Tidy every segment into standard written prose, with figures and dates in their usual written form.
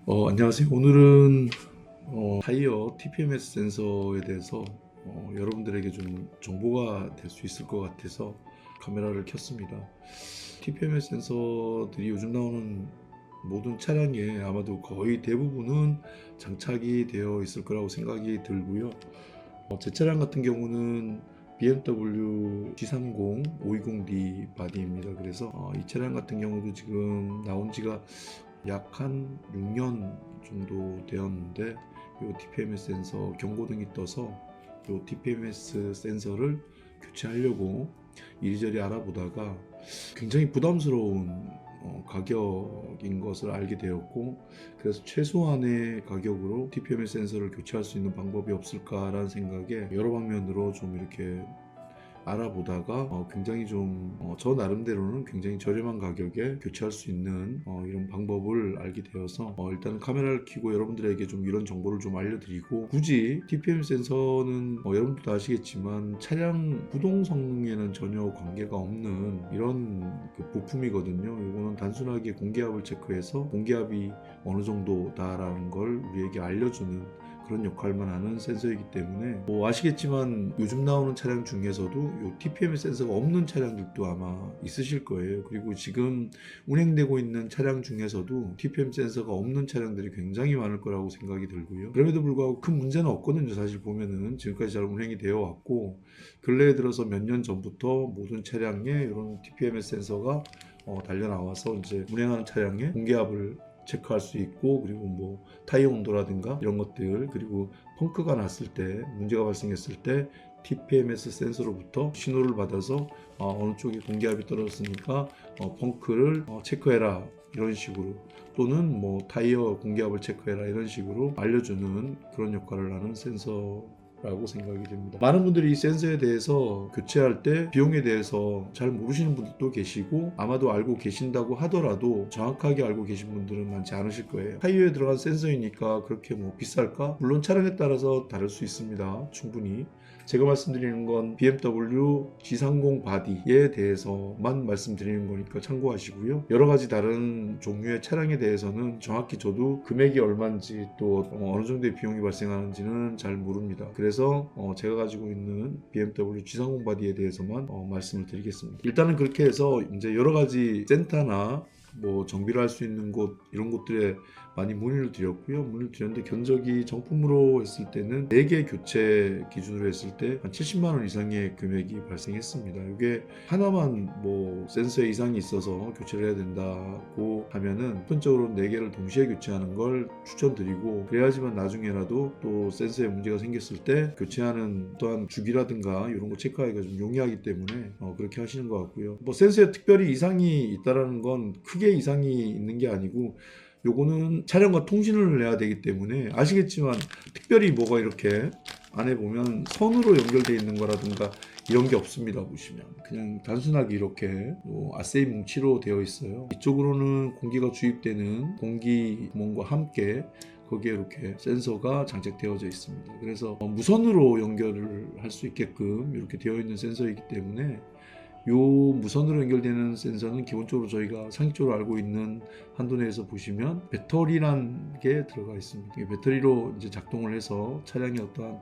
안녕하세요. 오늘은 타이어 TPMS 센서에 대해서 여러분들에게 좀 정보가 될 수 있을 것 같아서 카메라를 켰습니다. TPMS 센서들이 요즘 나오는 모든 차량에 아마도 거의 대부분은 장착이 되어 있을 거라고 생각이 들고요. 제 차량 같은 경우는 BMW G30 520D 바디입니다. 그래서 이 차량 같은 경우도 지금 나온 지가 약 한 6년 정도 되었는데 이 TPMS 센서 경고등이 떠서 이 TPMS 센서를 교체하려고 이리저리 알아보다가 굉장히 부담스러운 가격인 것을 알게 되었고, 그래서 최소한의 가격으로 TPMS 센서를 교체할 수 있는 방법이 없을까라는 생각에 여러 방면으로 좀 이렇게 알아보다가 굉장히 좀 저 나름대로는 굉장히 저렴한 가격에 교체할 수 있는 이런 방법을 알게 되어서 일단 카메라를 켜고 여러분들에게 좀 이런 정보를 좀 알려드리고, 굳이 TPM 센서는 여러분들도 아시겠지만 차량 구동 성능에는 전혀 관계가 없는 이런 그 부품이거든요. 이거는 단순하게 공기압을 체크해서 공기압이 어느 정도다라는 걸 우리에게 알려주는 그런 역할만 하는 센서이기 때문에, 아시겠지만 요즘 나오는 차량 중에서도 이 TPM 센서가 없는 차량들도 아마 있으실 거예요. 그리고 지금 운행되고 있는 차량 중에서도 TPM 센서가 없는 차량들이 굉장히 많을 거라고 생각이 들고요. 그럼에도 불구하고 큰 문제는 없거든요. 사실 보면은 지금까지 잘 운행이 되어 왔고, 근래에 들어서 몇 년 전부터 모든 차량에 이런 TPM 센서가 달려 나와서 이제 운행하는 차량의 공기압을 체크할 수 있고, 그리고 뭐 타이어 온도라든가 이런 것들, 그리고 펑크가 났을 때, 문제가 발생했을 때 TPMS 센서로부터 신호를 받아서 어느 쪽에 공기압이 떨어졌으니까 펑크를 체크해라 이런 식으로, 또는 뭐 타이어 공기압을 체크해라 이런 식으로 알려주는 그런 역할을 하는 센서 라고 생각이 됩니다. 많은 분들이 이 센서에 대해서 교체할 때 비용에 대해서 잘 모르시는 분들도 계시고, 아마도 알고 계신다고 하더라도 정확하게 알고 계신 분들은 많지 않으실 거예요. 타이어에 들어간 센서이니까 그렇게 뭐 비쌀까? 물론 차량에 따라서 다를 수 있습니다. 충분히. 제가 말씀드리는 건 BMW G30 바디에 대해서만 말씀드리는 거니까 참고하시고요. 여러 가지 다른 종류의 차량에 대해서는 정확히 저도 금액이 얼마인지 또 어느 정도의 비용이 발생하는지는 잘 모릅니다. 그래서 제가 가지고 있는 BMW G30 바디에 대해서만 말씀을 드리겠습니다. 일단은 그렇게 해서 이제 여러 가지 센터나 뭐 정비를 할 수 있는 곳, 이런 곳들에 많이 문의를 드렸고요. 문의를 드렸는데 견적이 정품으로 했을 때는 4개 교체 기준으로 했을 때 한 70만 원 이상의 금액이 발생했습니다. 이게 하나만 뭐 센서 이상이 있어서 교체를 해야 된다고 하면은 우선적으로 4개를 동시에 교체하는 걸 추천드리고, 그래야지만 나중에라도 또 센서에 문제가 생겼을 때 교체하는 또한 주기라든가 이런 거 체크하기가 좀 용이하기 때문에 그렇게 하시는 것 같고요. 뭐 센서에 특별히 이상이 있다라는 건 크게 이상이 있는 게 아니고, 요거는 차량과 통신을 해야 되기 때문에, 아시겠지만 특별히 뭐가 이렇게 안에 보면 선으로 연결되어 있는 거라든가 이런 게 없습니다. 보시면 그냥 단순하게 이렇게 아세이 뭉치로 되어 있어요. 이쪽으로는 공기가 주입되는 공기 구멍과 함께 거기에 이렇게 센서가 장착되어져 있습니다. 그래서 무선으로 연결을 할 수 있게끔 이렇게 되어 있는 센서이기 때문에, 요 무선으로 연결되는 센서는 기본적으로 저희가 상식적으로 알고 있는 한도 내에서 보시면 배터리란 게 들어가 있습니다. 배터리로 이제 작동을 해서 차량의 어떠한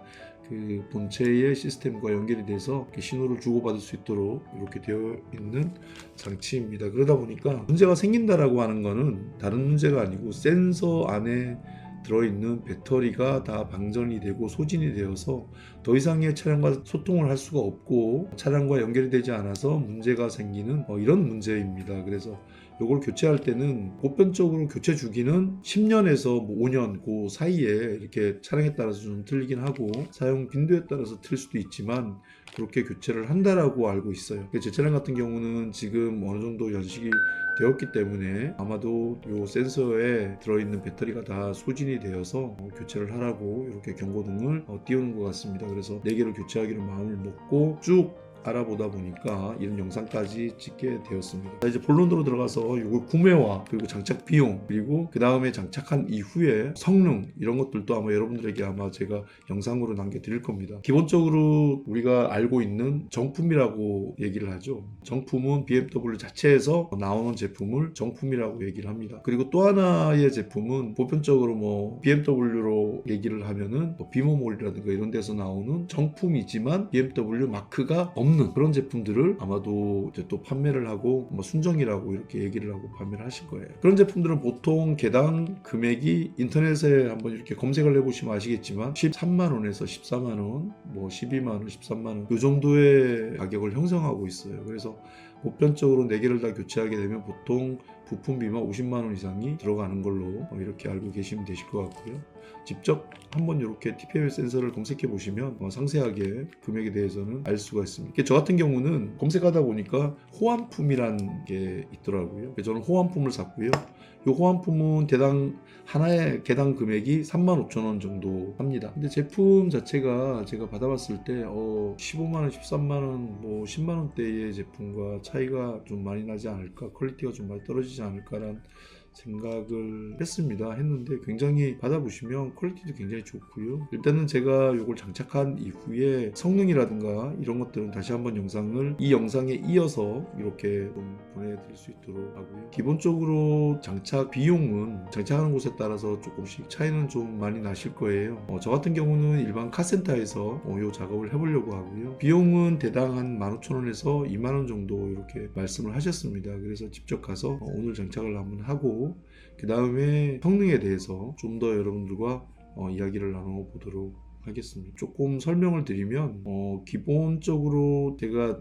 그 본체의 시스템과 연결이 돼서 신호를 주고받을 수 있도록 이렇게 되어 있는 장치입니다. 그러다 보니까 문제가 생긴다라고 하는 거는 다른 문제가 아니고, 센서 안에 들어있는 배터리가 다 방전이 되고 소진이 되어서 더 이상의 차량과 소통을 할 수가 없고 차량과 연결이 되지 않아서 문제가 생기는 이런 문제입니다. 그래서 이걸 교체할 때는 보편적으로 교체 주기는 10년에서 5년 그 사이에, 이렇게 차량에 따라서 좀 틀리긴 하고 사용 빈도에 따라서 틀릴 수도 있지만 그렇게 교체를 한다라고 알고 있어요. 제 차량 같은 경우는 지금 어느 정도 연식이 되었기 때문에 아마도 이 센서에 들어있는 배터리가 다 소진이 되어서 교체를 하라고 이렇게 경고등을 띄우는 것 같습니다. 그래서 4개를 교체하기로 마음을 먹고 쭉 알아보다 보니까 이런 영상까지 찍게 되었습니다. 자, 이제 본론으로 들어가서 이걸 구매와 그리고 장착 비용 그리고 그 다음에 장착한 이후에 성능 이런 것들도 아마 여러분들에게 아마 제가 영상으로 남겨드릴 겁니다. 기본적으로 우리가 알고 있는 정품이라고 얘기를 하죠. 정품은 BMW 자체에서 나오는 제품을 정품이라고 얘기를 합니다. 그리고 또 하나의 제품은 보편적으로 뭐 BMW로 얘기를 하면은 뭐 비모몰이라든가 이런 데서 나오는 정품이지만 BMW 마크가 없는 그런 제품들을 아마도 이제 또 판매를 하고 뭐 순정이라고 이렇게 얘기를 하고 판매를 하실 거예요. 그런 제품들은 보통 개당 금액이 인터넷에 한번 이렇게 검색을 해보시면 아시겠지만 13만원에서 14만원 뭐 12만원 13만원 이 정도의 가격을 형성하고 있어요. 그래서 보편적으로 4개를 다 교체하게 되면 보통 부품비만 50만원 이상이 들어가는 걸로 이렇게 알고 계시면 되실 것 같고요. 직접 한번 이렇게 TPMS 센서를 검색해 보시면 상세하게 금액에 대해서는 알 수가 있습니다. 저 같은 경우는 검색하다 보니까 호환품이라는 게 있더라고요. 그래서 저는 호환품을 샀고요. 이 호환품은 대당 하나의 개당 금액이 35,000원 정도 합니다. 근데 제품 자체가 제가 받아봤을 때 15만원, 13만원, 뭐 10만원대의 제품과 차이가 좀 많이 나지 않을까, 퀄리티가 좀 많이 떨어지지 않을까라는 생각을 했는데 굉장히 받아보시면 퀄리티도 굉장히 좋고요. 일단은 제가 이걸 장착한 이후에 성능이라든가 이런 것들은 다시 한번 이 영상에 이어서 이렇게 좀 보내드릴 수 있도록 하고요. 기본적으로 장착 비용은 장착하는 곳에 따라서 조금씩 차이는 좀 많이 나실 거예요. 저 같은 경우는 일반 카센터에서 이 작업을 해보려고 하고요. 비용은 대당 한 15,000원에서 2만원 정도 이렇게 말씀을 하셨습니다. 그래서 직접 가서 오늘 장착을 한번 하고 그 다음에 성능에 대해서 좀 더 여러분들과 이야기를 나눠보도록 하겠습니다. 조금 설명을 드리면 기본적으로 제가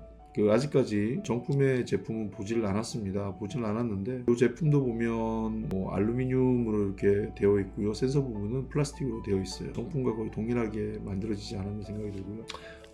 아직까지 정품의 제품은 보지를 않았습니다. 보지는 않았는데 이 제품도 보면 뭐 알루미늄으로 이렇게 되어 있고요. 센서 부분은 플라스틱으로 되어 있어요. 정품과 거의 동일하게 만들어지지 않았나 생각이 들고요.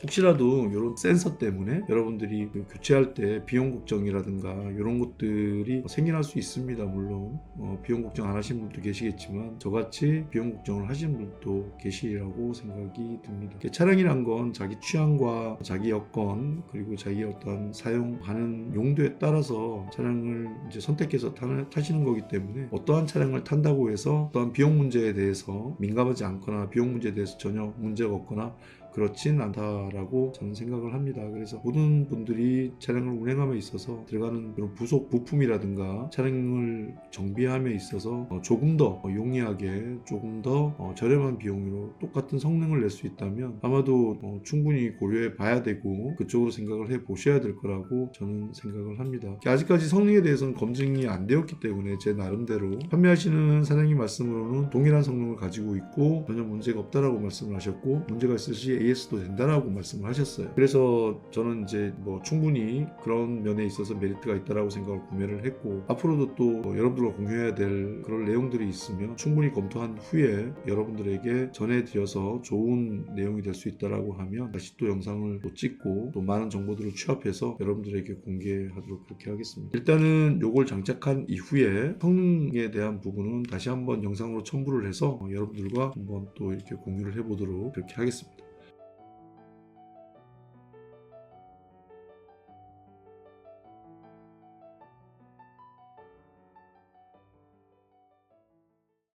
혹시라도 이런 센서 때문에 여러분들이 교체할 때 비용 걱정이라든가 이런 것들이 생겨날 수 있습니다. 물론 비용 걱정 안 하시는 분도 계시겠지만 저같이 비용 걱정을 하시는 분도 계시라고 생각이 듭니다. 차량이란 건 자기 취향과 자기 여건 그리고 자기 어떤 사용하는 용도에 따라서 차량을 이제 선택해서 타시는 거기 때문에 어떠한 차량을 탄다고 해서 어떠한 비용 문제에 대해서 민감하지 않거나 비용 문제에 대해서 전혀 문제가 없거나 그렇진 않다라고 저는 생각을 합니다. 그래서 모든 분들이 차량을 운행함에 있어서 들어가는 그런 부속 부품이라든가 차량을 정비함에 있어서 조금 더 용이하게 조금 더 저렴한 비용으로 똑같은 성능을 낼 수 있다면 아마도 충분히 고려해 봐야 되고 그쪽으로 생각을 해 보셔야 될 거라고 저는 생각을 합니다. 아직까지 성능에 대해서는 검증이 안 되었기 때문에 제 나름대로 판매하시는 사장님 말씀으로는 동일한 성능을 가지고 있고 전혀 문제가 없다라고 말씀을 하셨고 문제가 있을 시 AS도 된다라고 말씀을 하셨어요. 그래서 저는 이제 충분히 그런 면에 있어서 메리트가 있다라고 생각을 구매를 했고 앞으로도 또 여러분들과 공유해야 될 그런 내용들이 있으면 충분히 검토한 후에 여러분들에게 전해드려서 좋은 내용이 될 수 있다라고 하면 다시 또 영상을 또 찍고 또 많은 정보들을 취합해서 여러분들에게 공개하도록 그렇게 하겠습니다. 일단은 요걸 장착한 이후에 성능에 대한 부분은 다시 한번 영상으로 첨부를 해서 여러분들과 한번 또 이렇게 공유를 해보도록 그렇게 하겠습니다.